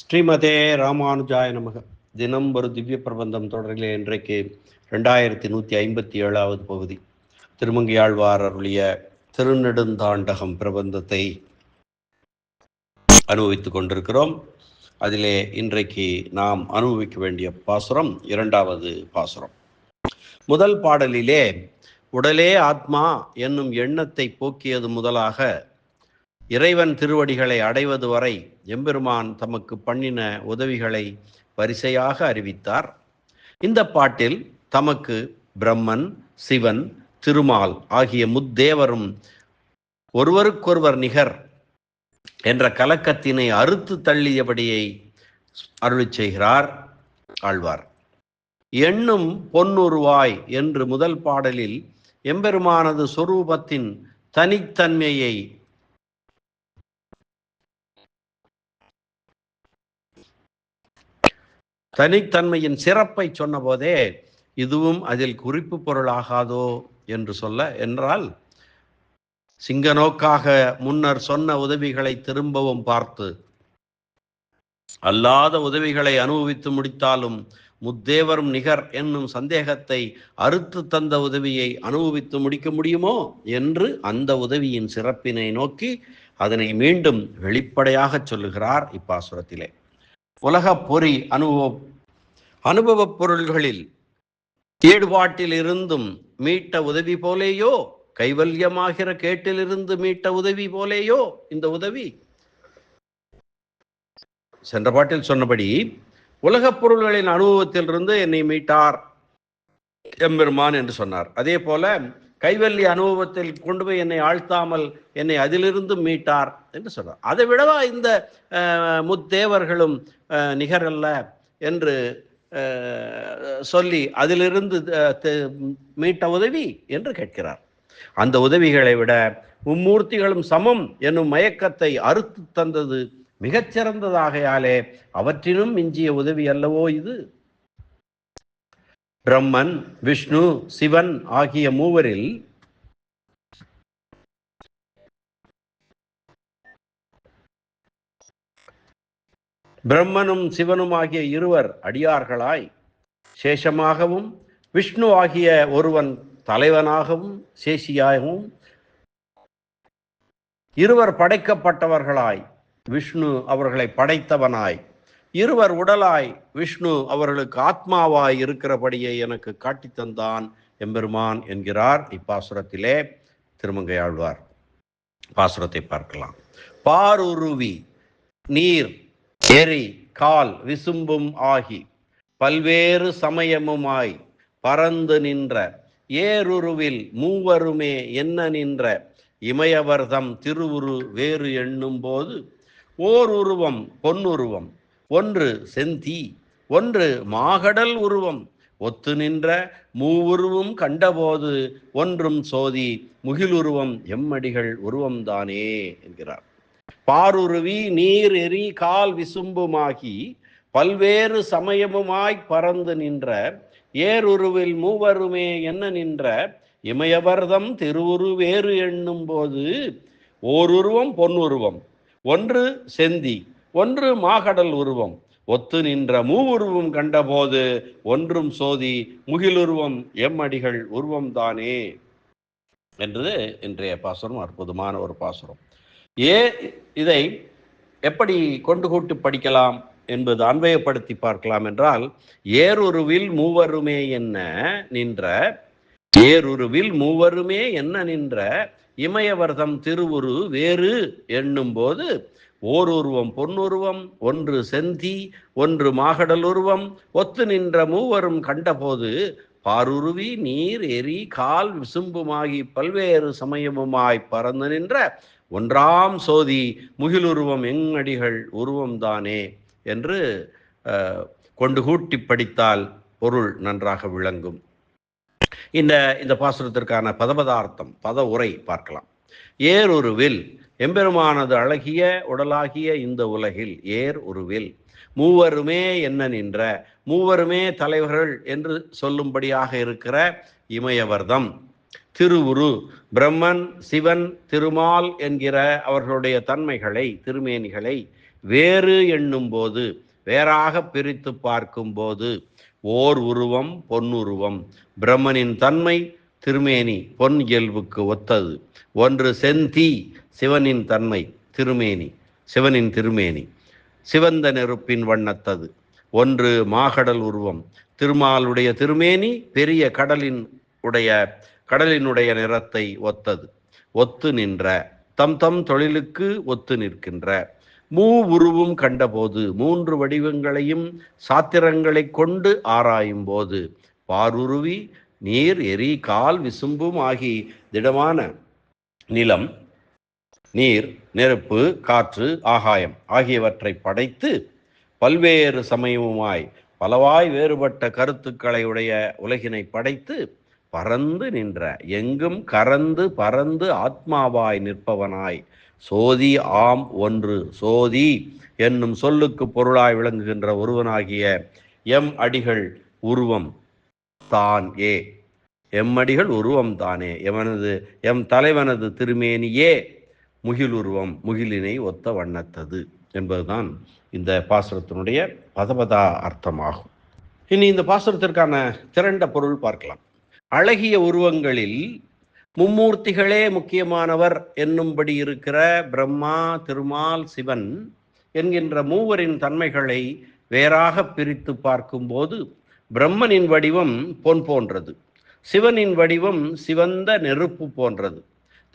ஸ்ரீமதே ராமானுஜாய நமக. தினம் ஒரு திவ்ய பிரபந்தம் தொடரிலே இன்றைக்கு 2157வது பகுதி திருமங்கையாழ்வார் அருளிய திருநெடுந்தாண்டகம் பிரபந்தத்தை அனுபவித்துக் கொண்டிருக்கிறோம். அதிலே இன்றைக்கு நாம் அனுபவிக்க வேண்டிய பாசுரம் 2வது பாசுரம். முதல் பாடலிலே உடலே ஆத்மா என்னும் எண்ணத்தை போக்கியது முதலாக இறைவன் திருவடிகளை அடைவது வரை எம்பெருமான் தமக்கு பண்ணின உதவிகளை வரிசையாக அறிவித்தார். இந்த பாட்டில் தமக்கு பிரம்மன், சிவன், திருமால் ஆகிய முத்தேவரும் ஒருவருக்கொருவர் நிகர் என்ற கலக்கத்தினை அறுத்து தள்ளியபடியை அருளிச் செய்கிறார் ஆழ்வார். எண்ணும் பொன்னுருவாய் என்று முதல் பாடலில் எம்பெருமானது சொரூபத்தின் தனித்தன்மையை தனித்தன்மையின் சிறப்பை சொன்ன போதே இதுவும் அதில் குறிப்பு பொருளாகாதோ என்று என்றால் சிங்கநோக்காக முன்னர் சொன்ன உதவிகளை திரும்பவும் பார்த்து அல்லாத உதவிகளை அனுபவித்து முடித்தாலும் முத்தேவரும் நிகர் என்னும் சந்தேகத்தை அறுத்து தந்த உதவியை அனுபவித்து முடிக்க முடியுமோ என்று அந்த உதவியின் சிறப்பினை நோக்கி அதனை மீண்டும் வெளிப்படையாக சொல்லுகிறார் இப்பாசுரத்திலே. உலக பொறி அனுபவப் பொருள்களில் ஈடுபாட்டில் இருந்தும் மீட்ட உதவி போலேயோ, கைவல்யமாகிற கேட்டிலிருந்து மீட்ட உதவி போலேயோ இந்த உதவி. சென்ற பாட்டில் சொன்னபடி உலகப் பொருள்களின் அனுபவத்திலிருந்து என்னை மீட்டார் எம்பெருமான் என்று சொன்னார். அதே போல கைவல்ய அனுபவத்தில் கொண்டு போய் என்னை ஆழ்த்தாமல் என்னை அதிலிருந்து மீட்டார் என்று சொன்னார். அதை விடவா இந்த முத்தேவர்களும் நிகரல்ல என்று சொல்லி அதிலிருந்து மீட்ட உதவி என்று கேட்கிறார். அந்த உதவிகளை விட மும்மூர்த்திகளும் சமம் என்னும் மயக்கத்தை அறுத்து தந்தது மிகச்சிறந்ததாகையாலே அவற்றினும் மிஞ்சிய உதவி அல்லவோ இது. பிரம்மன், விஷ்ணு, சிவன் ஆகிய மூவரில் பிரம்மனும் சிவனும் ஆகிய இருவர் அடியார்களாய் சேஷமாகவும், விஷ்ணு ஆகிய ஒருவன் தலைவனாகவும் சேஷியாகவும், இருவர் படைக்கப்பட்டவர்களாய் விஷ்ணு அவர்களை படைத்தவனாய், இருவர் உடலாய் விஷ்ணு அவர்களுக்கு ஆத்மாவாய் இருக்கிறபடியை எனக்கு காட்டி தந்தான் எம்பெருமான் என்கிறார் இப்பாசுரத்திலே திருமங்கையாழ்வார். பாசுரத்தை பார்க்கலாம். பாருருவி நீர், எரி, கால், விசும்பும் ஆகி பல்வேறு சமயமுமாய் பறந்து நின்ற ஏருருவில் மூவருமே என்ன நின்ற இமயவர்தம் திருவுரு வேறு எண்ணும் போது ஓர் உருவம் பொன்னுருவம், ஒன்று செந்தி, ஒன்று மாகடல் உருவம், ஒத்து நின்ற மூவுருவும் கண்டபோது ஒன்றும் சோதி முகிலுருவம் எம்மடிகள் உருவம்தானே என்கிறார். பாருருவி நீர், எரி, கால், விசும்புமாகி பல்வேறு சமயமுமாய் பறந்து நின்ற ஏருருவில் மூவருமே என்ன நின்ற இமயவர்தம் திருவுரு வேறு எண்ணும் போது ஓருருவம் பொன்னுருவம், ஒன்று செந்தி, ஒன்று மாகடல் உருவம், ஒத்து நின்ற மூவுருவம் கண்டபோது ஒன்றும் சோதி முகிலுருவம் எம்மடிகள் உருவம்தானே என்று இன்றைய பாசுரம் அற்புதமான ஒரு பாசுரம். இதை எப்படி கொண்டு கூட்டி படிக்கலாம் என்பது அன்வயப்படுத்தி பார்க்கலாம் என்றால், ஏருருவில் மூவருமே என்ன நின்ற, ஏருருவில் மூவருமே என்ன நின்ற இமயவர்தம் திருவுரு வேறு எண்ணும் போது ஓருருவம் பொன்னுருவம், ஒன்று செந்தி, ஒன்று மாகடல் உருவம், ஒத்து நின்ற மூவரும் கண்டபோது பாருருவி நீர், எரி, கால், விசும்புமாகி பல்வேறு சமயமுமாய் பறந்து நின்ற ஒன்றாம் சோதி முகிலுருவம் எங்கடிகள் உருவம்தானே என்று கொண்டு கூட்டி படித்தால் பொருள் நன்றாக விளங்கும். இந்த பாசுரத்திற்கான பதபதார்த்தம், பத உரை பார்க்கலாம். ஏருருவில் எம்பெருமானது அழகிய உடலாகிய இந்த உலகில் ஏர் உருவில் மூவருமே என்ன நின்ற, மூவருமே தலைவர்கள் என்று சொல்லும்படியாக இருக்கிற இமயவர்தம் திருவுரு பிரம்மன், சிவன், திருமால் என்கிற அவர்களுடைய தன்மைகளை, திருமேனிகளை வேறு என்னும் போது, வேறாக பிரித்து பார்க்கும் போது, ஓர் உருவம் பொன்னுருவம், பிரம்மனின் தன்மை திருமேனி பொன் இயல்புக்கு ஒத்தது. ஒன்று செந்தீ, சிவனின் தன்மை திருமேனி, சிவனின் திருமேனி சிவந்த நெருப்பின் வண்ணத்தது. ஒன்று மாகடல் உருவம், திருமாலுடைய திருமேனி பெரிய கடலினுடைய நிறத்தை ஒத்தது. ஒத்து நின்ற, தம் தம் தொழிலுக்கு ஒத்து நிற்கின்ற. உருவும் கண்டபோது, மூன்று வடிவங்களையும் சாத்திரங்களை கொண்டு ஆராயும் போது, பாருருவி நீர் எரி கால் விசும்பும் ஆகி திடமான நிலம், நீர் நெருப்பு காற்று ஆகாயம் ஆகியவற்றை படைத்து பல்வேறு சமயமுமாய் பலவாய் வேறுபட்ட கருத்துக்களை உடைய உலகினை படைத்து பறந்து நின்ற, எங்கும் கறந்து பறந்து ஆத்மாவாய் நிற்பவனாய், சோதி ஆம் ஒன்று, சோதி என்னும் சொல்லுக்கு பொருளாய் விளங்குகின்ற ஒருவனாகிய எம் அடிகள் உருவம் தான் ஏ, எம்மடிகள் உருவம் தானே, எம் தலைவனது திருமேனியே முகிலுருவம், முகிலினை ஒத்த வண்ணத்தது என்பதுதான் இந்த பாசுரத்தினுடைய பதபதா அர்த்தமாகும். இனி இந்த பாசுரத்திற்கான திரண்ட பொருள் பார்க்கலாம். அழகிய உருவங்களில் மும்மூர்த்திகளே முக்கியமானவர் என்னும்படி இருக்கிற பிரம்மா, திருமால், சிவன் என்கின்ற மூவரின் தன்மைகளை வேறாக பிரித்து பார்க்கும்போது, பிரம்மனின் வடிவம் பொன் போன்றது, சிவனின் வடிவம் சிவந்த நெருப்பு போன்றது,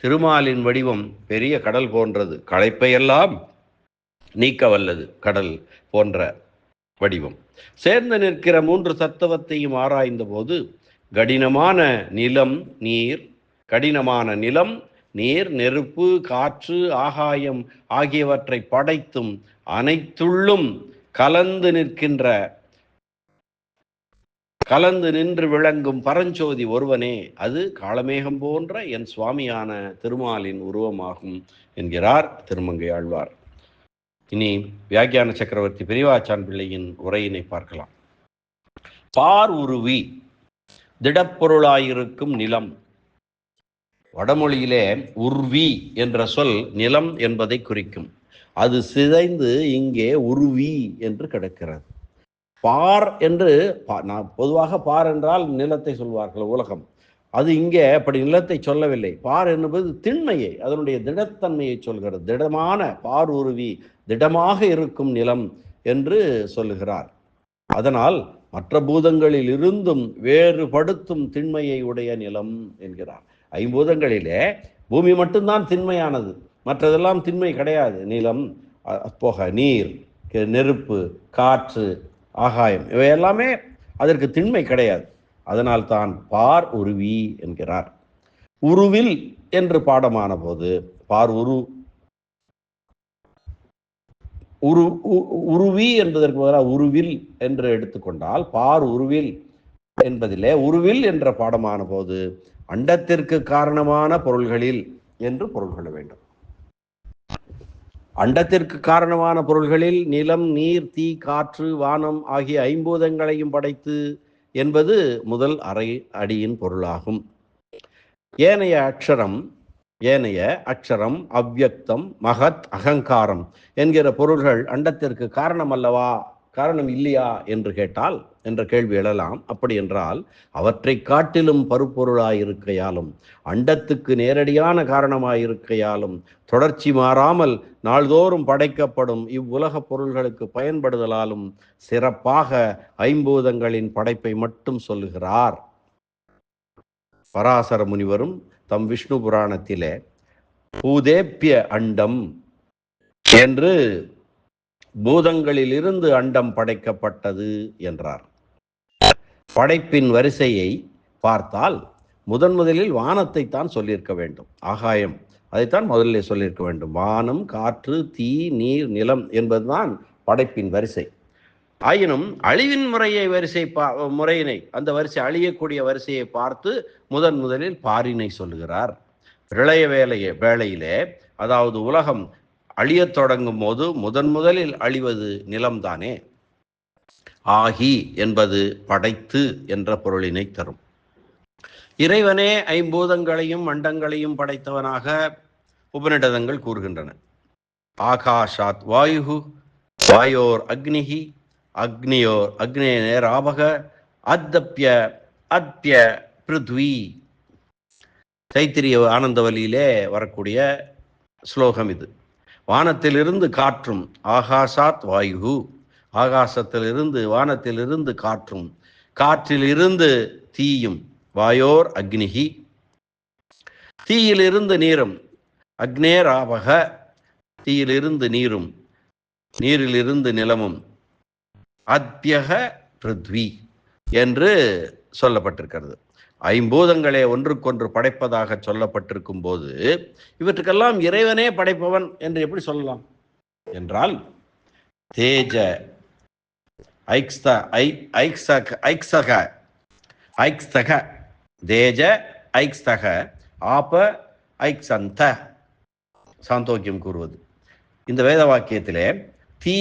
திருமாலின் வடிவம் பெரிய கடல் போன்றது, களைப்பையெல்லாம் நீக்க வல்லது கடல் போன்ற வடிவம். சேர்ந்து நிற்கிற மூன்று தத்துவத்தையும் ஆராய்ந்த போது, கடினமான நிலம் நீர் நெருப்பு காற்று ஆகாயம் ஆகியவற்றை படைத்தும் அனைத்துள்ளும் கலந்து நின்று விளங்கும் பரஞ்சோதி ஒருவனே, அது காளமேகம் போன்ற என் சுவாமியான திருமாலின் உருவமாகும் என்கிறார் திருமங்கை ஆழ்வார். இனி வியாக்கியான சக்கரவர்த்தி பெரியவாச்சான் பிள்ளையின் உரையினை பார்க்கலாம். பார் உருவி, திடப்பொருளாயிருக்கும் நிலம். வடமொழியிலே உர்வி என்ற சொல் நிலம் என்பதை குறிக்கும். அது சிதைந்து இங்கே உருவி என்று கிடக்கிறது. பார் என்று பொதுவாக பார் என்றால் நிலத்தை சொல்வார்கள் உலகம். அது இங்கே அப்படி நிலத்தை சொல்லவில்லை. பார் என்பது திண்மையை, அதனுடைய திடத்தன்மையை சொல்கிறது. திடமான பார் உருவி, திடமாக இருக்கும் நிலம் என்று சொல்லுகிறார். அதனால் மற்ற பூதங்களில் இருந்தும் வேறுபடுத்தும் திண்மையை உடைய நிலம் என்கிறார். ஐம்பூதங்களிலே பூமி மட்டும்தான் திண்மையானது, மற்றதெல்லாம் திண்மை கிடையாது. நிலம் போக நீர், நெருப்பு, காற்று, ஆகாயம் இவை எல்லாமே அதற்கு திண்மை கிடையாது. அதனால் தான் பார் உருவி என்கிறார். உருவில் என்று பாடமான போது பார் உருவி என்பதற்கு பதிலாக உருவில் என்று எடுத்துக்கொண்டால், பார் உருவில் என்பதிலே உருவில் என்ற பாடமான போது அண்டத்திற்கு காரணமான பொருள்களில் என்று பொருள் கொள்ள வேண்டும். அண்டத்திற்கு காரணமான பொருள்களில் நிலம் நீர் தீ காற்று வானம் ஆகிய ஐம்பூதங்களையும் படைத்து என்பது முதல் அடியின் பொருளாகும். ஏனைய அக்ஷரம் அவ்யக்தம் மகத் அகங்காரம் என்கிற பொருள்கள் அண்டத்திற்கு காரணம் அல்லவா, காரணம் இல்லையா என்று கேட்டால் என்ற கேள்வி எழலாம். அப்படி என்றால் அவற்றை காட்டிலும் பருப்பொருளாயிருக்கையாலும் அண்டத்துக்கு நேரடியான காரணமாயிருக்கையாலும் தொடர்ச்சி மாறாமல் நாள்தோறும் படைக்கப்படும் இவ்வுலக பொருள்களுக்கு பயன்படுதலாலும் சிறப்பாக ஐம்பூதங்களின் படைப்பை மட்டும் சொல்லுகிறார். பராசர முனிவரும் தம் விஷ்ணு புராணத்திலே பூதேப்பிய அண்டம் என்று பூதங்களில் இருந்து அண்டம் படைக்கப்பட்டது என்றார். படைப்பின் வரிசையை பார்த்தால் முதலில் வானத்தை தான் சொல்லியிருக்க வேண்டும். ஆகாயம் அதைத்தான் முதலில் சொல்லியிருக்க வேண்டும். வானம் காற்று தீ நீர் நிலம் என்பதுதான் படைப்பின் வரிசை. ஆயினும் அழிவின் முறையினை அந்த வரிசை அழியக்கூடிய வரிசையை பார்த்து முதலில் பாரினை சொல்லுகிறார். பிரளய வேளையிலே, அதாவது உலகம் அழியத் தொடங்கும் போது முதலில் அழிவது நிலம்தானே. ஆகி என்பது படைத்து என்ற பொருளினை தரும். இறைவனே ஐம்பூதங்களையும் அண்டங்களையும் படைத்தவனாக உபநிடதங்கள் கூறுகின்றன. ஆகாஷாத் வாயு வாயோர் அக்னிஹி அக்னியோர் அக்னேராபக அத்தப்ய அத்ய பிருத்வி. தைத்திரிய ஆனந்தவலியிலே வரக்கூடிய ஸ்லோகம் இது. வானத்திலிருந்து காற்றும், ஆகாசாத் வாயு, ஆகாசத்திலிருந்து வானத்திலிருந்து காற்றும், காற்றிலிருந்து தீயும், வாயோர் அக்னிஹி, தீயிலிருந்து நீரும், அக்னேராபக, தீயிலிருந்து நீரும், நீரிலிருந்து நிலமும், அத்யக பிருத்வி என்று சொல்லப்பட்டிருக்கிறது. ஐம்பூதங்களே ஒன்றுக்கொன்று படைப்பதாக சொல்லப்பட்டிருக்கும் போது இவற்றுக்கெல்லாம் இறைவனே படைப்பவன் என்று எப்படி சொல்லலாம் என்றால், தேஜ ஐக்ஸ்தக தேஜ ஐக்ஸ்தக ஆப ஐக்சந்த சாந்தோக்கியம் கூறுவது. இந்த வேத வாக்கியத்திலே தீ,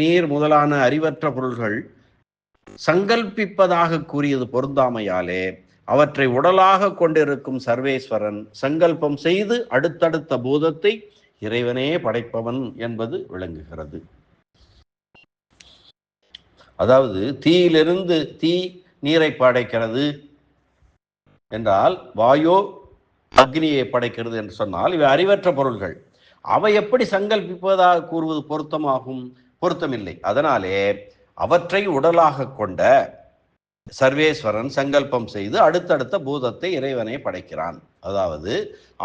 நீர் முதலான அறிவற்ற பொருள்கள் சங்கல்பிப்பதாக கூறியது பொருந்தாமையாலே அவற்றை உடலாக கொண்டிருக்கும் சர்வேஸ்வரன் சங்கல்பம் செய்து அடுத்தடுத்த பூதத்தை இறைவனே படைப்பவன் என்பது விளங்குகிறது. அதாவது தீயிலிருந்து தீ நீரை படைக்கிறது என்றால், வாயோ அக்னியை படைக்கிறது என்று சொன்னால் இவை அறிவற்ற பொருள்கள். அவை எப்படி சங்கல்பிப்பதாக கூறுவது பொருத்தமாகும்? பொருத்தமில்லை. அதனாலே அவற்றை உடலாக கொண்ட சர்வேஸ்வரன் சங்கல்பம் செய்து அடுத்தடுத்த பூதத்தை இறைவனை படைக்கிறான். அதாவது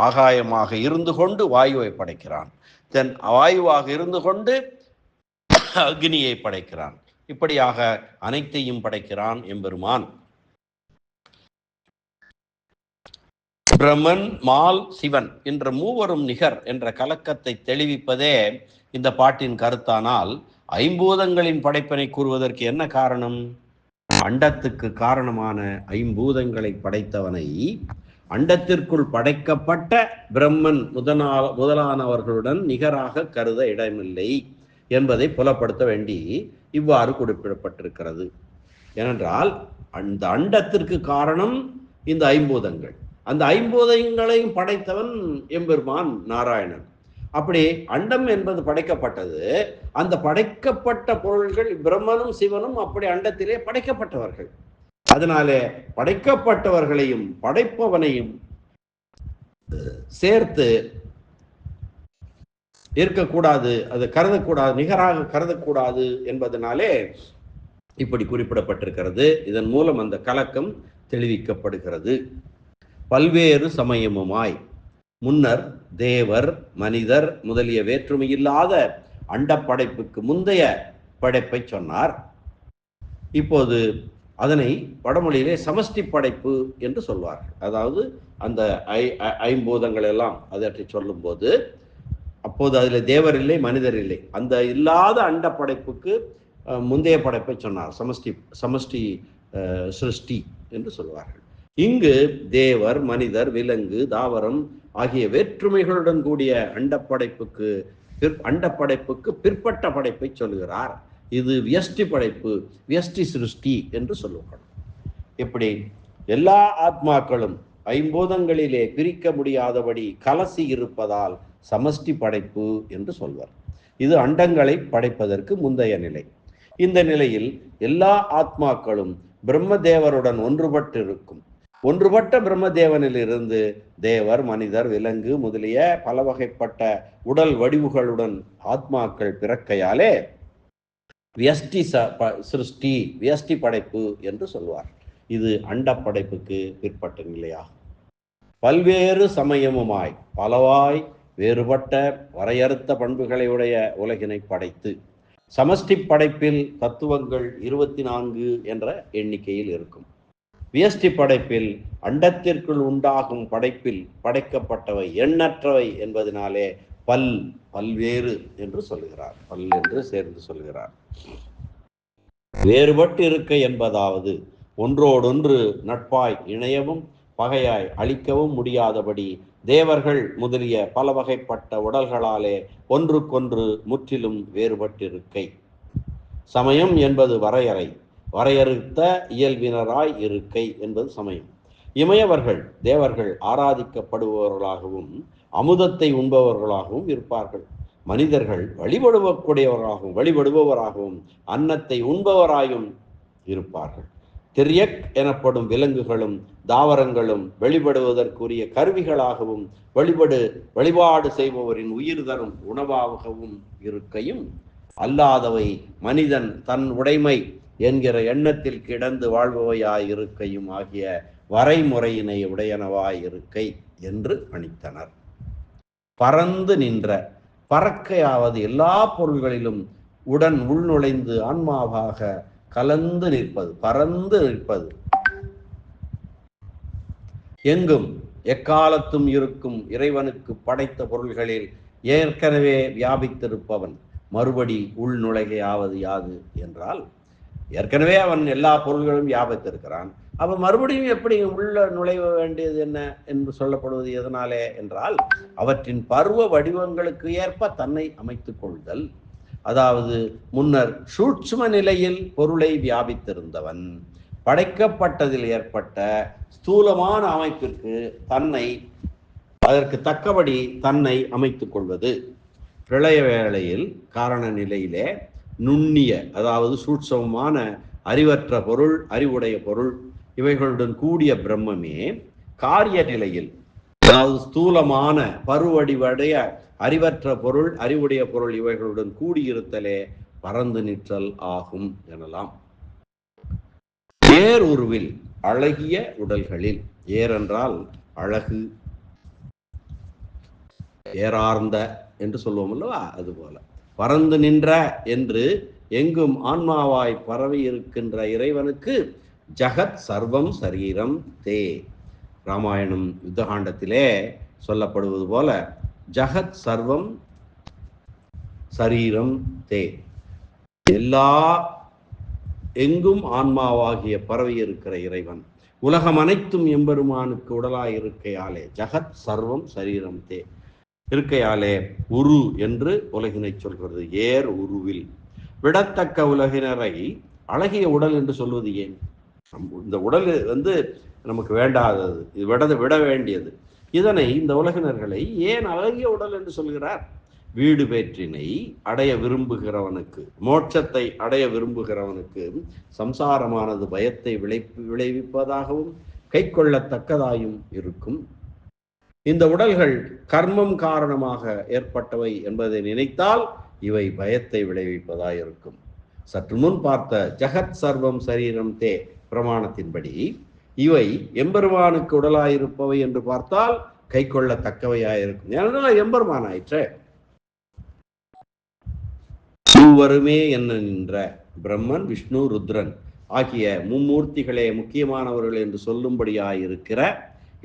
ஆகாயமாக இருந்து கொண்டு வாயுவை படைக்கிறான், தென் வாயுவாக இருந்து கொண்டு அக்னியை படைக்கிறான். இப்படியாக அனைத்தையும் படைக்கிறான் எம்பெருமான். பிரம்மன், மால், சிவன் என்ற மூவரும் நிகர் என்ற கலக்கத்தை தெளிவிப்பதே இந்த பாட்டின் கருத்தானால், ஐம்பூதங்களின் படைப்பினை கூறுவதற்கு என்ன காரணம்? அண்டத்துக்கு காரணமான ஐம்பூதங்களை படைத்தவனை அண்டத்திற்குள் படைக்கப்பட்ட பிரம்மன் முதலானவர்களுடன் நிகராக கருத இடமில்லை என்பதை புலப்படுத்த வேண்டி இவ்வாறு குறிப்பிடப்பட்டிருக்கிறது. ஏனென்றால் அந்த அண்டத்திற்கு காரணம் இந்த ஐம்பூதங்கள். அந்த ஐம்பூதங்களையும் படைத்தவன் எம்பெருமான் நாராயணன். அப்படி அண்டம் என்பது படைக்கப்பட்டது. அந்த படைக்கப்பட்ட பொருள்கள் பிரம்மனும் சிவனும் அப்படி அண்டத்திலே படைக்கப்பட்டவர்கள். அதனாலே படைக்கப்பட்டவர்களையும் படைப்பவனையும் சேர்த்து இருக்கக்கூடாது, அது கருதக்கூடாது, நிகராக கருதக்கூடாது என்பதனாலே இப்படி குறிப்பிடப்பட்டிருக்கிறது. இதன் மூலம் அந்த கலக்கம் தெளிவிக்கப்படுகிறது. பல்வேறு சமயமுமாய் முன்னர் தேவர், மனிதர் முதலிய வேற்றுமையில்லாத அண்டப்படைப்புக்கு முந்தைய படைப்பை சொன்னார். இப்போது அதனை வடமொழியிலே சமஷ்டி படைப்பு என்று சொல்வார்கள். அதாவது அந்த ஐம்பூதங்கள் எல்லாம் அதற்றை சொல்லும் போது, அப்போது அதில் தேவர் இல்லை, மனிதர் இல்லை, அந்த இல்லாத அண்ட படைப்புக்கு முந்தைய படைப்பை சொன்னார். சமஷ்டி சிருஷ்டி என்று சொல்வார்கள். இங்கு தேவர், மனிதர், விலங்கு, தாவரம் ஆகிய வேற்றுமைகளுடன் கூடிய அண்டப்படைப்புக்கு பிற்பட்ட படைப்பை சொல்கிறார். இது வியஷ்டி படைப்பு, வியஷ்டி சிருஷ்டி என்று சொல்லுவார்கள். இப்படி எல்லா ஆத்மாக்களும் ஐம்பூதங்களிலே பிரிக்க முடியாதபடி கலசி இருப்பதால் சமஷ்டி படைப்பு என்று சொல்வர். இது அண்டங்களை படைப்பதற்கு முந்தைய நிலை. இந்த நிலையில் எல்லா ஆத்மாக்களும் பிரம்மதேவருடன் ஒன்றுபட்டிருக்கும். ஒன்றுபட்ட பிரம்மதேவனிலிருந்து தேவர், மனிதர், விலங்கு முதலிய பல வகைப்பட்ட உடல் வடிவுகளுடன் ஆத்மாக்கள் பிறக்கையாலே வியஷ்டி சிருஷ்டி, வியஷ்டி படைப்பு என்று சொல்வார். இது அண்டப்படைப்புக்கு பிற்பட்ட நிலையாகும். பல்வேறு சமயமுமாய் பலவாய் வேறுபட்ட வரையறுத்த பண்புகளை உடைய உலகினை படைத்து, சமஷ்டி படைப்பில் தத்துவங்கள் 24 என்ற எண்ணிக்கையில் இருக்கும். வியஷ்டி படைப்பில் அண்டத்திற்குள் உண்டாகும் படைப்பில் படைக்கப்பட்டவை எண்ணற்றவை என்பதனாலே பல்வேறு என்று சொல்கிறார். பல் என்று சேர்ந்து சொல்கிறார். வேறுபட்டு இருக்க என்பதாவது ஒன்றோடொன்று நட்பாய் இணையவும் பகையாய் அழிக்கவும் முடியாதபடி தேவர்கள் முதலிய பல வகைப்பட்ட உடல்களாலே ஒன்றுக்கொன்று முற்றிலும் வேறுபட்டிருக்கை. சமயம் என்பது வரையறுத்த இயல்பினராய் இருக்கை என்பது சமயம். இமையவர்கள் தேவர்கள் ஆராதிக்கப்படுபவர்களாகவும் அமுதத்தை உண்பவர்களாகவும் இருப்பார்கள். மனிதர்கள் வழிபடுபவராகவும் அன்னத்தை உண்பவராயும் இருப்பார்கள். திரியக் எனப்படும் விலங்குகளும் தாவரங்களும் வழிபடுவதற்குரிய கருவிகளாகவும் வழிபாடு செய்பவரின் உயிர் தரும் உணவாகவும் இருக்கையும், அல்லாதவை மனிதன் தன் உடைமை என்கிற எண்ணத்தில் கிடந்து வாழ்பவையாயிருக்கையும் ஆகிய வரைமுறையினை உடையனவாயிருக்கை என்று பணித்தனர். பறந்து நின்ற, பறக்கையாவது எல்லா பொருள்களிலும் உள்நுழைந்து ஆன்மாவாக கலந்து நிற்பது, பறந்து நிற்பது, எங்கும் எக்காலத்தும் இருக்கும் இறைவனுக்கு படைத்த பொருள்களில் ஏற்கனவே வியாபித்திருப்பவன் மறுபடி உள்நுழைகையாவது யாது என்றால், ஏற்கனவே அவன் எல்லா பொருள்களும் வியாபித்திருக்கிறான். அவன் மறுபடியும் எப்படி உள்ள நுழைய வேண்டியது என்ன என்று சொல்லப்படுவது எதனாலே என்றால், அவற்றின் பருவ வடிவங்களுக்கு ஏற்ப தன்னை அமைத்துக் கொள்தல். அதாவது முன்னர் சூட்சும நிலையில் பொருளை வியாபித்திருந்தவன் படைக்கப்பட்டதில் ஏற்பட்ட ஸ்தூலமான அமைப்பிற்கு அதற்கு தக்கபடி தன்னை அமைத்துக் கொள்வது. பிரளய வேளையில் காரண நிலையிலே நுண்ணிய, அதாவது சூட்சமமான அறிவற்ற பொருள், அறிவுடைய பொருள் இவைகளுடன் கூடிய பிரம்மமே காரிய நிலையில், அதாவது ஸ்தூலமான பருவடிவடைய அறிவற்ற பொருள், அறிவுடைய பொருள் இவைகளுடன் கூடியிருத்தலே பறந்து நிற்றல் ஆகும் எனலாம். ஏர் உருவில் அழகிய உடல்களில், ஏர் என்றால் அழகு, ஏறார்ந்த என்று சொல்லுவோம் அல்லவா, அதுபோல பறந்து நின்ற என்று எங்கும் ஆன்மாவாய் பரவி இருக்கின்ற இறைவனுக்கு ஜகத் சர்வம் சரீரம் தே, ராமாயணம் யுத்தகாண்டத்திலே சொல்லப்படுவது போல ஜகத் சர்வம் சரீரம் தே, எல்லா எங்கும் ஆன்மாவாகிய பரவி இருக்கிற இறைவன் உலகம் அனைத்தும் எம்பெருமானுக்கு உடலாயிருக்கையாலே ஜகத் சர்வம் சரீரம் தே இருக்கையாலே உரு என்று உலகினை சொல்கிறது. ஏர் உருவில் விடத்தக்க உலகினரை அழகிய உடல் என்று சொல்வது ஏன்? இந்த உடல் நமக்கு வேண்டாதது, இது விட வேண்டியது. இதனை இந்த உலகினர்களை ஏன் அழகிய உடல் என்று சொல்கிறார்? வீடு பேற்றினை அடைய விரும்புகிறவனுக்கு, மோட்சத்தை அடைய விரும்புகிறவனுக்கு சம்சாரமானது பயத்தை விளைவிப்பதாகவும் கை கொள்ளத்தக்கதாயும் இருக்கும். இந்த உடல்கள் கர்மம் காரணமாக ஏற்பட்டவை என்பதை நினைத்தால் இவை பயத்தை விளைவிப்பதாயிருக்கும். சற்று முன் பார்த்த ஜகத் சர்வம் சரீரம் தே பிரமாணத்தின்படி இவை எம்பெருமானுக்கு உடலாயிருப்பவை என்று பார்த்தால் கை கொள்ளத்தக்கவையாயிருக்கும். ஏனென்றால் எம்பெருமான் ஆயிற்று. மூவருமே என்ன நின்ற பிரம்மன், விஷ்ணு, ருத்ரன் ஆகிய மும்மூர்த்திகளே முக்கியமானவர்கள் என்று சொல்லும்படியாயிருக்கிற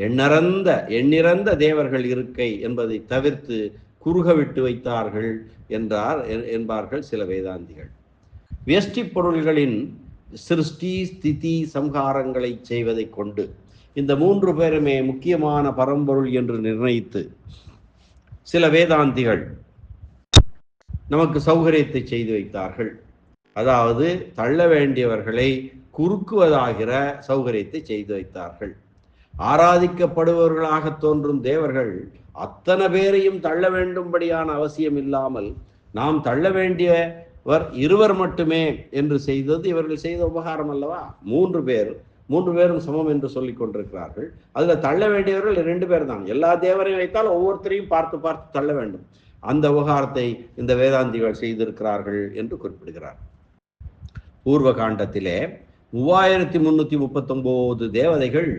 எண்ணிறந்த தேவர்கள் இருக்கை என்பதை தவிர்த்து குறுக விட்டு வைத்தார்கள் என்பார்கள் சில வேதாந்திகள். வியஷ்டி பொருள்களின் சிருஷ்டி, ஸ்திதி, சம்ஹாரங்களை செய்வதை கொண்டு இந்த மூன்று பேருமே முக்கியமான பரம்பொருள் என்று நிர்ணயித்து சில வேதாந்திகள் நமக்கு சௌகரியத்தை செய்து வைத்தார்கள். அதாவது தள்ள வேண்டியவர்களை குறுக்குவதாகிற சௌகரியத்தை செய்து வைத்தார்கள். ஆராதிக்கப்படுபவர்களாக தோன்றும் தேவர்கள் அத்தனை பேரையும் தள்ள வேண்டும்படியான அவசியம் இல்லாமல் நாம் தள்ள வேண்டியவர் இருவர் மட்டுமே என்று செய்தது இவர்கள் செய்த உபகாரம் அல்லவா? மூன்று பேரும் சமம் என்று சொல்லிக் கொண்டிருக்கிறார்கள். அதுல தள்ள வேண்டியவர்கள் 2 பேர் தான். எல்லா தேவரையும் வைத்தால் ஒவ்வொருத்தரையும் பார்த்து பார்த்து தள்ள வேண்டும். அந்த உபகாரத்தை இந்த வேதாந்திகள் செய்திருக்கிறார்கள் என்று குறிப்பிடுகிறார். பூர்வ காண்டத்திலே 3339 தேவதைகள்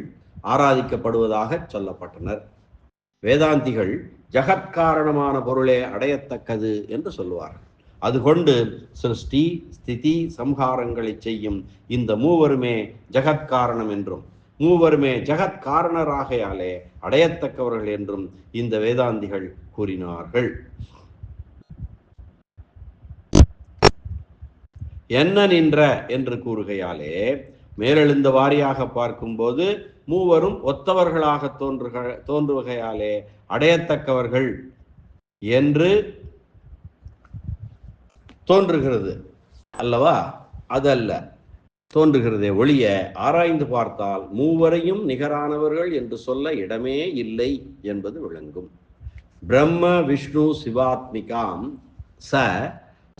ஆராதிக்கப்படுவதாக சொல்லப்பட்டனர். வேதாந்திகள் ஜகத் காரணமான பொருளே அடையத்தக்கது என்று சொல்லுவார்கள். அது கொண்டு சிருஷ்டி, ஸ்திதி, சம்ஹாரங்களை செய்யும் இந்த மூவருமே ஜகத் காரணம் என்றும் மூவருமே ஜகத் காரணராகையாலே அடையத்தக்கவர்கள் என்றும் இந்த வேதாந்திகள் கூறினார்கள். என்ன நின்ற என்று கூறுகையாலே மேலெழுந்த வாரியாக பார்க்கும்போது மூவரும் ஒத்தவர்களாக தோன்றுகையாலே அடையத்தக்கவர்கள் என்று தோன்றுகிறது அல்லவா? அதல்ல, தோன்றுகிறதே ஒழிய ஆராய்ந்து பார்த்தால் மூவரையும் நிகரானவர்கள் என்று சொல்ல இடமே இல்லை என்பது விளங்கும். பிரம்ம விஷ்ணு சிவாத்மிகாம் ச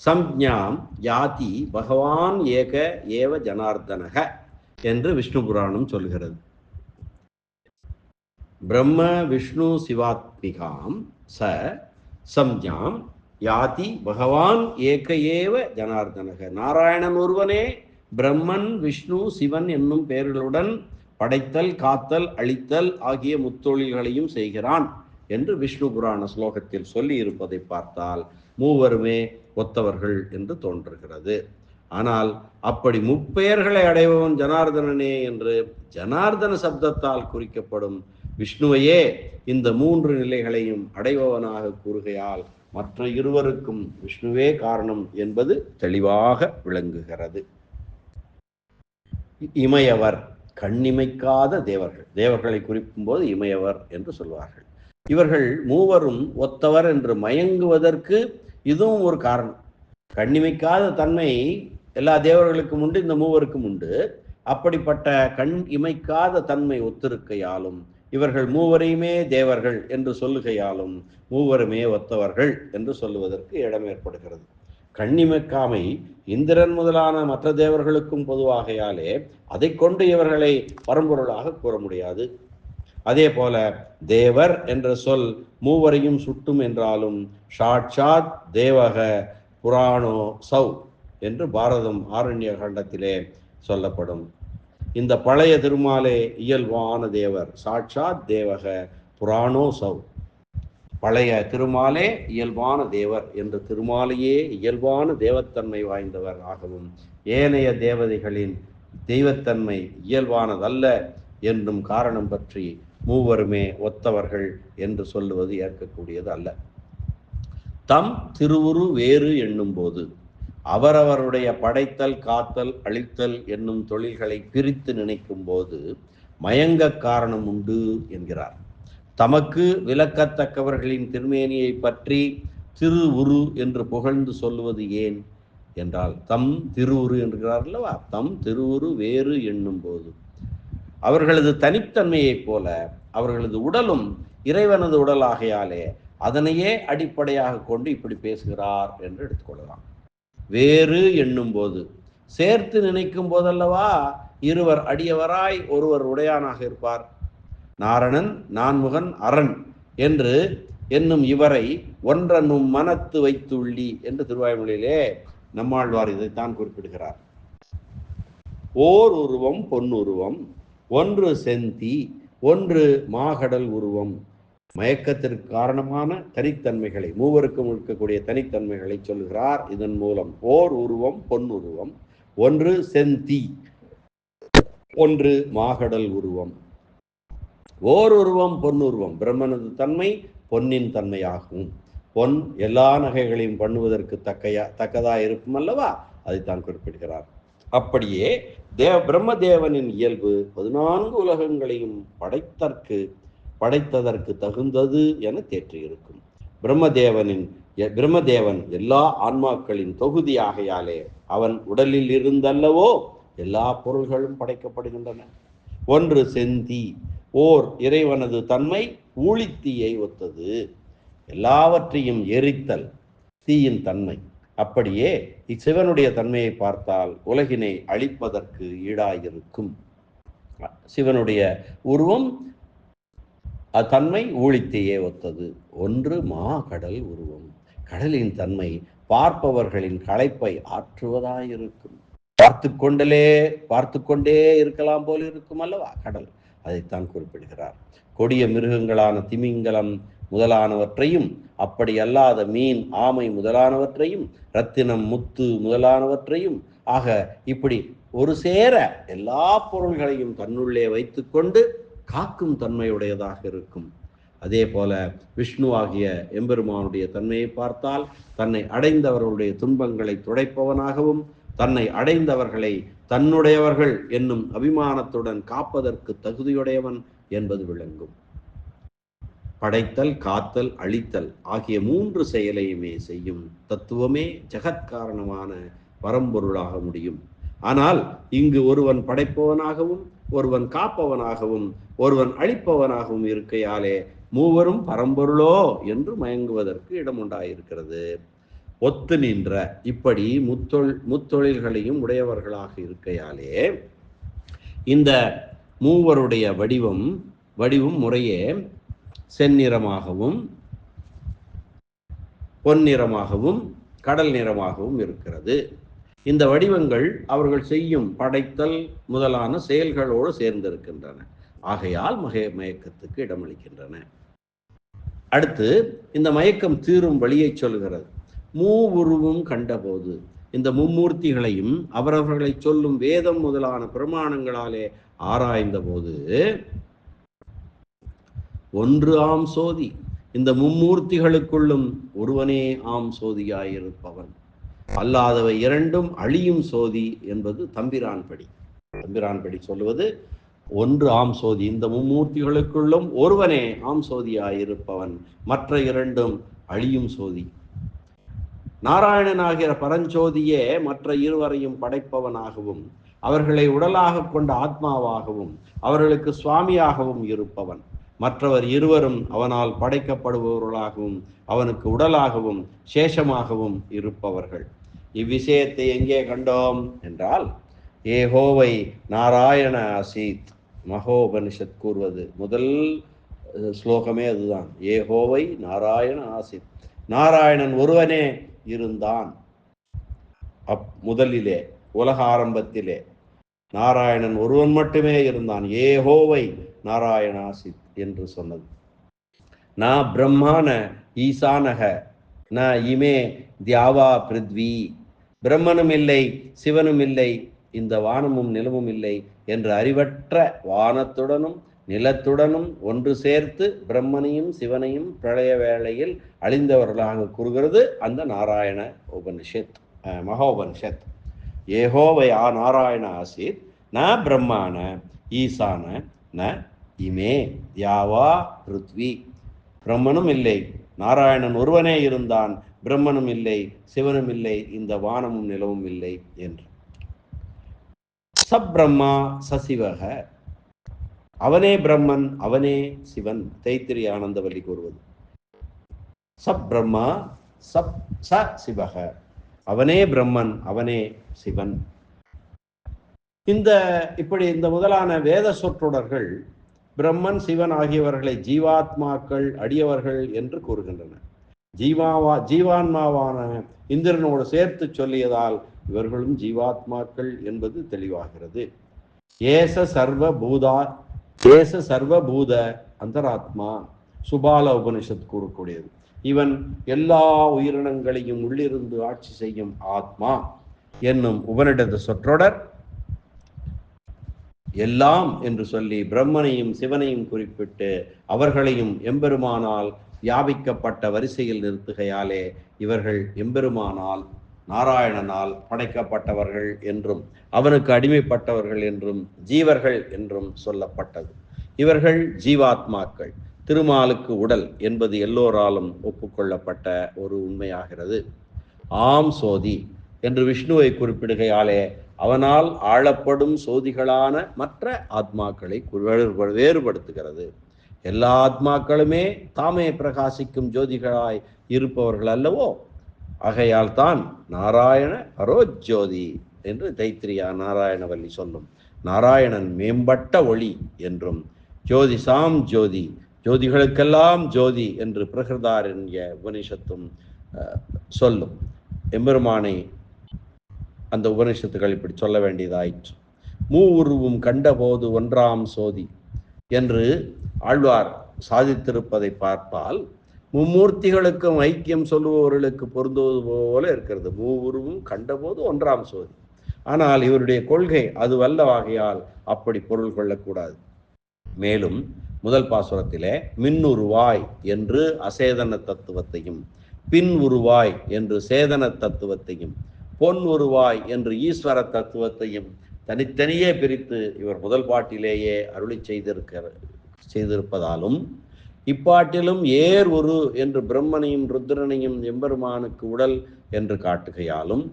சம்ஞாம் யாதி பகவான் ஏக ஏவ ஜனார்தனக என்று விஷ்ணு புராணம் சொல்கிறது. பிரம்ம விஷ்ணு சிவாத்மிகாம் ச சம்ஞாம் யாதி பகவான் ஏக ஏவ ஜனார்தனக. நாராயணன் ஒருவனே பிரம்மன் விஷ்ணு சிவன் என்னும் பெயர்களுடன் படைத்தல் காத்தல் அழித்தல் ஆகிய முத்தொழில்களையும் செய்கிறான் என்று விஷ்ணு புராண ஸ்லோகத்தில் சொல்லி இருப்பதை பார்த்தால் மூவருமே ஒத்தவர்கள் என்று தோன்றுகிறது. ஆனால் அப்படி முப்பெயர்களை அடைபவன் ஜனார்தனனே என்று ஜனார்தன சப்தத்தால் குறிக்கப்படும் விஷ்ணுவையே இந்த மூன்று நிலைகளையும் அடைபவனாக கூறுகையால் மற்ற இருவருக்கும் விஷ்ணுவே காரணம் என்பது தெளிவாக விளங்குகிறது. இமையவர், கண்ணிமைக்காத தேவர்கள், தேவர்களை குறிக்கும் போது இமையவர் என்று சொல்வார்கள். இவர்கள் மூவரும் ஒத்தவர் என்று மயங்குவதற்கு இதுவும் ஒரு காரணம். கண்ணிமைக்காத தன்மை எல்லா தேவர்களுக்கும் உண்டு, இந்த மூவருக்கும் உண்டு. அப்படிப்பட்ட கண் இமைக்காத தன்மை ஒத்திருக்கையாலும் இவர்கள் மூவரையுமே தேவர்கள் என்று சொல்லுகையாலும் மூவருமே ஒத்தவர்கள் என்று சொல்லுவதற்கு இடம் ஏற்படுகிறது. கண்ணிமைக்காமை இந்திரன் முதலான மற்ற தேவர்களுக்கும் பொதுவாகையாலே அதை கொண்டு இவர்களை பரம்பொருளாக கூற முடியாது. அதே போல தேவர் என்ற சொல் மூவரையும் சுட்டும் என்றாலும் சாட்சாத் தேவக புராணோ சௌ என்று பாரதம் ஆரண்ய கண்டத்திலே சொல்லப்படும். இந்த பழைய திருமாலே இயல்பான தேவர், சாட்சாத் தேவக புராணோ சௌ. பழைய திருமாலே இயல்பான தேவர் என்று திருமாலையே இயல்பான தேவத்தன்மை வாய்ந்தவர் ஆகவும் ஏனைய தேவதைகளின் தெய்வத்தன்மை இயல்பானதல்ல என்னும் காரணம் பற்றி மூவருமே ஒத்தவர்கள் என்று சொல்லுவது ஏற்கக்கூடியது அல்ல. தம் திருவுரு வேறு என்னும் போது அவரவருடைய படைத்தல் காத்தல் அழித்தல் என்னும் தொழில்களை பிரித்து நினைக்கும் போது மயங்க காரணம் உண்டு என்கிறார். தமக்கு விளக்கத்தக்கவர்களின் திருமேனியை பற்றி திரு உரு என்று புகழ்ந்து சொல்லுவது ஏன் என்றால், தம் திருவுரு என்கிறார் அல்லவா, தம் திருவுரு வேறு என்னும் போது அவர்களது தனித்தன்மையைப் போல அவர்களது உடலும் இறைவனது உடலாகையாலே அதனையே அடிப்படையாக கொண்டு இப்படி பேசுகிறார் என்று எடுத்துக்கொள்ளலாம். வேறு என்னும் போது சேர்த்து நினைக்கும் போதல்லவா இருவர் அடியவராய் ஒருவர் உடையானாக இருப்பார். நாரணன் நான்முகன் அரண் என்று என்னும் இவரை ஒன்றனும் மனத்து வைத்துள்ளி என்று திருவாய்மொழியிலே நம்மாழ்வார் இதைத்தான் குறிப்பிடுகிறார். ஓர் உருவம் பொன்னுருவம், ஒன்று செந்தி, ஒன்று மாகடல் உருவம். மயக்கத்திற்கு காரணமான தனித்தன்மைகளை, மூவருக்கும் இருக்கக்கூடிய தனித்தன்மைகளை சொல்கிறார் இதன் மூலம். ஓர் உருவம் பொன்னுருவம், ஒன்று செந்தி, ஒன்று மாகடல் உருவம். ஓர் உருவம் பொன்னுருவம், பிரம்மனது தன்மை பொன்னின் தன்மையாகும். பொன் எல்லா நகைகளையும் பண்ணுவதற்கு தக்கதா இருக்கும் அல்லவா, அதைத்தான் குறிப்பிடுகிறார். அப்படியே பிரம்மதேவனின் இயல்பு 14 உலகங்களையும் படைத்ததற்கு தகுந்தது என தேற்றியிருக்கும். பிரம்மதேவன் எல்லா ஆன்மாக்களின் தொகுதியாகையாலே அவன் உடலில் இருந்தல்லவோ எல்லா பொருள்களும் படைக்கப்படுகின்றன. ஒன்று செந்தி, ஓர் இறைவனது தன்மை ஊழித்தீயை ஒத்தது, எல்லாவற்றையும் எரித்தல் தீயின் தன்மை. அப்படியே இச்சிவனுடைய தன்மையை பார்த்தால் உலகினை அழிப்பதற்கு ஈடாயிருக்கும். சிவனுடைய உருவம் தன்மை ஊழித்தீயே ஒத்தது. ஒன்று கடல் உருவம், கடலின் தன்மை பார்ப்பவர்களின் களைப்பை ஆற்றுவதாயிருக்கும். பார்த்து கொண்டே இருக்கலாம் போல் இருக்கும் அல்லவா கடல், அதைத்தான் குறிப்பிடுகிறார். கொடிய மிருகங்களான திமிங்கலம் முதலானவற்றையும், அப்படி அல்லாத மீன் ஆமை முதலானவற்றையும், ரத்தினம் முத்து முதலானவற்றையும் ஆக இப்படி ஒரு சேர எல்லா பொருள்களையும் தன்னுள்ளே வைத்து கொண்டு காக்கும் தன்மையுடையதாக இருக்கும். அதே போல விஷ்ணு ஆகிய எம்பெருமானுடைய தன்மையை பார்த்தால் தன்னை அடைந்தவர்களுடைய துன்பங்களை துடைப்பவனாகவும் தன்னை அடைந்தவர்களை தன்னுடையவர்கள் என்னும் அபிமானத்துடன் காப்பதற்கு தகுதியுடையவன் என்பது விளங்கும். படைத்தல் காத்தல் அழித்தல் ஆகிய 3 செயலையுமே செய்யும் தத்துவமே ஜெகத்காரணமான பரம்பொருளாக முடியும். ஆனால் இங்கு ஒருவன் படைப்பவனாகவும் ஒருவன் காப்பவனாகவும் ஒருவன் அழிப்பவனாகவும் இருக்கையாலே மூவரும் பரம்பொருளோ என்று மயங்குவதற்கு இடம் உண்டாயிருக்கிறது. ஒத்து நின்ற இப்படி முத்தொழில்களையும் உடையவர்களாக இருக்கையாலே இந்த மூவருடைய வடிவம் முறையே செந்நிறமாகவும் பொன்னிறமாகவும் கடல் நிறமாகவும் இருக்கிறது. இந்த வடிவங்கள் அவர்கள் செய்யும் படைத்தல் முதலான செயல்களோடு சேர்ந்திருக்கின்றன. ஆகையால் மயக்கத்துக்கு இடமளிக்கின்றன. அடுத்து இந்த மயக்கம் தீரும் வழியை சொல்கிறது. மூவுருவும் கண்டபோது இந்த மும்மூர்த்திகளையும் அவரவர்களை சொல்லும் வேதம் முதலான பிரமாணங்களாலே ஆராய்ந்த போது ஒன்று ஆம் சோதி, இந்த மும்மூர்த்திகளுக்குள்ளும் ஒருவனே ஆம் சோதியாயிருப்பவன், அல்லாதவை இரண்டும் அழியும் சோதி என்பது தம்பிரான்படி சொல்லுவது. ஒன்று ஆம் சோதி, இந்த மும்மூர்த்திகளுக்குள்ளும் ஒருவனே ஆம் சோதியாயிருப்பவன், மற்ற இரண்டும் அழியும் சோதி. நாராயணனாகிற பரஞ்சோதியே மற்ற இருவரையும் படைப்பவனாகவும் அவர்களை உடலாக கொண்ட ஆத்மாவாகவும் அவர்களுக்கு சுவாமியாகவும் இருப்பவன். மற்றவர் இருவரும் அவனால் படைக்கப்படுபவர்களாகவும் அவனுக்கு உடலாகவும் சேஷமாகவும் இருப்பவர்கள். இவ்விஷயத்தை எங்கே கண்டோம் என்றால், ஏகோவை நாராயண ஆசீத் மகோபனிஷத் கூறுவது முதல் ஸ்லோகமே அதுதான். ஏகோவை நாராயண ஆசீத், நாராயணன் ஒருவனே இருந்தான். முதலிலே உலக ஆரம்பத்திலே நாராயணன் ஒருவன் மட்டுமே இருந்தான். ஏகோவை நாராயணாசித் என்று சொன்னது. நா பிரம்மான ஈசானக ந இமே தியாவா பிருத்வி, பிரம்மனும் இல்லை சிவனும் இல்லை, இந்த வானமும் நிலமும் இல்லை என்று அறிவற்ற வானத்துடனும் நிலத்துடனும் ஒன்று சேர்த்து பிரம்மனையும் சிவனையும் பிரளய வேளையில் அழிந்தவர்களாக கூறுகிறது அந்த நாராயண உபனிஷத், மகோபனிஷத். ஏகோவை நாராயண ஆசீத் ந பிரம்மான ஈசான ந இமே யாவா பிருத்வி, பிரம்மனும் இல்லை, நாராயணன் ஒருவனே இருந்தான், பிரம்மனும் இல்லை சிவனும் இல்லை, இந்த வானமும் நிலவும் இல்லை என்று. சப்ரம்மா சசிவக, அவனே பிரம்மன் அவனே சிவன், தைத்திரி ஆனந்தவல்லி கூறுவது. சப்ரம்மா ச சிவக, அவனே பிரம்மன் அவனே சிவன். இப்படி இந்த முதலான வேத சொற்றொடர்கள் பிரம்மன் சிவன் ஆகியவர்களை ஜீவாத்மாக்கள் அடியவர்கள் என்று கூறுகின்றன. ஜீவான்மாவான இந்திரனோடு சேர்த்து சொல்லியதால் இவர்களும் ஜீவாத்மாக்கள் என்பது தெளிவாகிறது. ஏச சர்வபூத அந்தராத்மா, சுபால உபனிஷத் கூறக்கூடியது. இவன் எல்லா உயிரினங்களையும் உள்ளிருந்து ஆட்சி செய்யும் ஆத்மா என்னும் உபனிடத சொற்றொடர் எல்லாம் என்று சொல்லி பிரம்மனையும் சிவனையும் குறிப்பிட்டு அவர்களையும் எம்பெருமானால் வியாபிக்கப்பட்ட வரிசையில் நிறுத்துகையாலே இவர்கள் எம்பெருமானால் நாராயணனால் படைக்கப்பட்டவர்கள் என்றும் அவனுக்கு அடிமைப்பட்டவர்கள் என்றும் ஜீவர்கள் என்றும் சொல்லப்பட்டது. இவர்கள் ஜீவாத்மாக்கள். திருமாலுக்கு உடல் என்பது எல்லோராலும் ஒப்புக்கொள்ளப்பட்ட ஒரு உண்மையாகிறது. ஆம் சோதி என்று விஷ்ணுவை குறிப்பிடுகையாலே அவனால் ஆளப்படும் சோதிகளான மற்ற ஆத்மாக்களை வேறுபடுத்துகிறது. எல்லா ஆத்மாக்களுமே தாமே பிரகாசிக்கும் ஜோதிகளாய் இருப்பவர்கள் அல்லவோ. ஆகையால் தான் நாராயண பரோஜோதி என்று தைத்திரியா நாராயணவல்லி சொல்லும். நாராயணன் மேம்பட்ட ஒளி என்றும் ஜோதிசாம் ஜோதி, ஜோதிகளுக்கெல்லாம் ஜோதி என்று பிரகிருதாரண்ய உபனிஷத்தும் சொல்லும். எம்பெருமானை அந்த உபனிஷத்துக்கள் இப்படி சொல்ல வேண்டியதாயிற்று. மூவுருவும் கண்டபோது ஒன்றாம் சோதி என்று ஆழ்வார் சாதித்திருப்பதை பார்த்தால் மும்மூர்த்திகளுக்கும் ஐக்கியம் சொல்லுபவர்களுக்கு பொருந்துவது போல இருக்கிறது. மூவுருவும் கண்டபோது ஒன்றாம் சோதி. ஆனால் இவருடைய கொள்கை அதுவல்ல வகையால் அப்படி பொருள் கொள்ளக்கூடாது. மேலும் முதல் பாசுரத்திலே மின்னுருவாய் என்று அசேதன தத்துவத்தையும், பின் உருவாய் என்று சேதன தத்துவத்தையும், பொன் உருவாய் என்று ஈஸ்வர தத்துவத்தையும் தனித்தனியே பிரித்து இவர் முதல் பாட்டிலேயே அருளி செய்திருப்பதாலும் இப்பாட்டிலும் ஏர் உரு என்று பிரம்மனையும் ருத்ரனையும் எம்பெருமானுக்கு உடல் என்று காட்டுகையாலும்,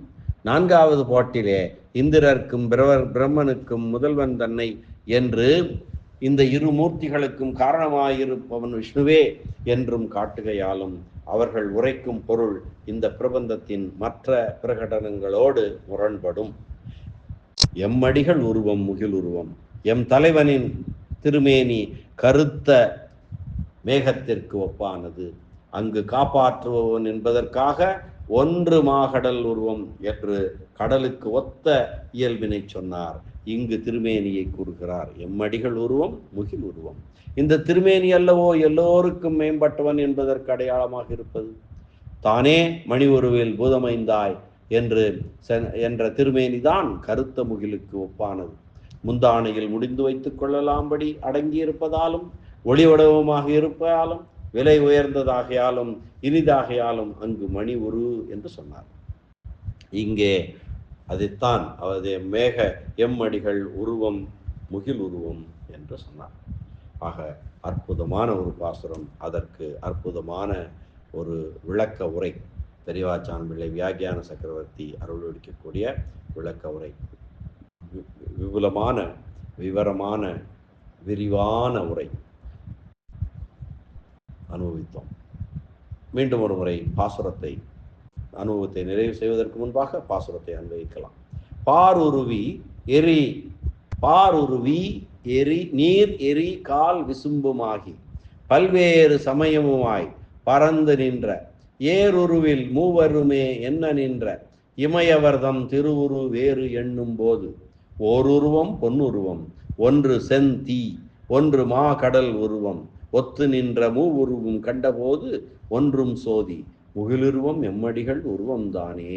நான்காவது பாட்டிலே இந்திரர்க்கும் பிரம்மனுக்கும் முதல்வன் தன்னை என்று இந்த இரு மூர்த்திகளுக்கும் காரணமாயிருப்பவன் விஷ்ணுவே என்றும் காட்டுகையாலும் அவர்கள் உரைக்கும் பொருள் இந்த பிரபந்தத்தின் மற்ற பிரகடனங்களோடு முரண்படும். எம்மடிகள் உருவம் முகில் உருவம். எம் தலைவனின் திருமேனி கருத்த மேகத்திற்கு ஒப்பானது. அங்கு காப்பாற்றுபவன் என்பதற்காக ஒன்று மாகடல் உருவம் என்று கடலுக்கு ஒத்த இயல்பினை சொன்னார். இங்கு திருமேனியை கூறுகிறார். எம்மடிகள் உருவம் முகில் உருவம். இந்த திருமேனி அல்லவோ எல்லோருக்கும் மேம்பட்டவன் என்பதற்கு அடையாளமாக இருப்பது. தானே மணி உருவில் பூதமைந்தாய் என்ற திருமேனிதான் கருத்த முகிலுக்கு ஒப்பானது. முந்தானையில் முடிந்து வைத்துக் கொள்ளலாம்படி அடங்கியிருப்பதாலும் ஒளிவடவமாக இருப்பதாலும் விலை உயர்ந்ததாகையாலும் இனிதாகையாலும் அங்கு மணி உரு என்று சொன்னார். இங்கே அதைத்தான் மேக எம்மடிகள் உருவம் முகில் உருவம் என்று சொன்னார். ஆக அற்புதமான ஒரு பாசுரம், அதற்கு அற்புதமான ஒரு விளக்க உரை. பெரியவாச்சான் பிள்ளை வியாக்கியான சக்கரவர்த்தி அருளொழிக்கக்கூடிய விளக்க உரை. விபுலமான விவரமான விரிவான உரை அனுபவித்தோம். மீண்டும் ஒரு முறை பாசுரத்தை அனுபவத்தை நிறைவு செய்வதற்கு முன்பாக பாசுரத்தை அனுபவிக்கலாம். பாருருவி எரி நீர் எரி கால் விசும்புமாகி பல்வேறு சமயமுமாய் பறந்து நின்ற ஏருருவில் மூவருமே என்ன நின்ற இமயவர்தம் திருவுரு வேறு எண்ணும் போது ஓருருவம் பொன்னுருவம் ஒன்று செந்தீ ஒன்று மா கடல் உருவம் ஒத்து நின்ற மூவுருவும் கண்டபோது ஒன்றும் சோதி முகிலுருவம் எம்மடிகள் உருவம்தானே.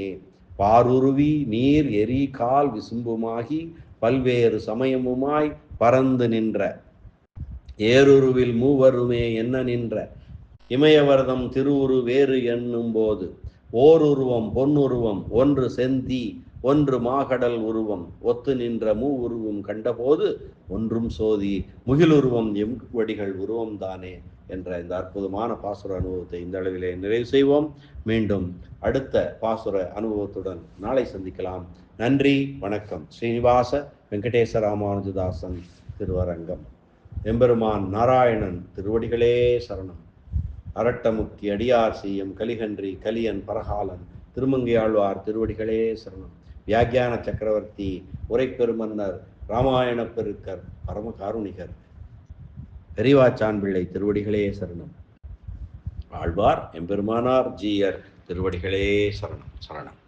பாருருவி நீர் எரி கால் விசும்புமாகி பல்வேறு சமயமுமாய் பறந்து நின்ற ஏருருவில் மூவருமே என்ன நின்ற இமயவர்தம் திருவுரு வேறு எண்ணும் போது ஓருருவம் பொன்னுருவம் ஒன்று செந்தீ ஒன்று மாகடல் உருவம் ஒத்து நின்ற மூவுருவும் கண்டபோது ஒன்றும் சோதி முகிலுருவம் எம்வடிகள் உருவம் தானே என்ற இந்த அற்புதமான பாசுர அனுபவத்தை இந்த அளவிலே நிறைவு செய்வோம். மீண்டும் அடுத்த பாசுர அனுபவத்துடன் நாளை சந்திக்கலாம். நன்றி, வணக்கம். ஸ்ரீனிவாச வெங்கடேச ராமானுஜதாசன் திருவரங்கம். எம்பெருமான் நாராயணன் திருவடிகளே சரணம். அரட்டமுக்தி அடியார் செய்யும் கலிகன்றி கலியன் பரகாலன் திருமங்கையாழ்வார் திருவடிகளே சரணம். வியாக்கியான சக்கரவர்த்தி உரைப்பெருமன்னர் ராமாயண பெருக்கர் பரம காருணிகர் பெரியவாச்சான் பிள்ளை திருவடிகளே சரணம். ஆழ்வார் எம்பெருமானார் ஜீயர் திருவடிகளே சரணம் சரணம்.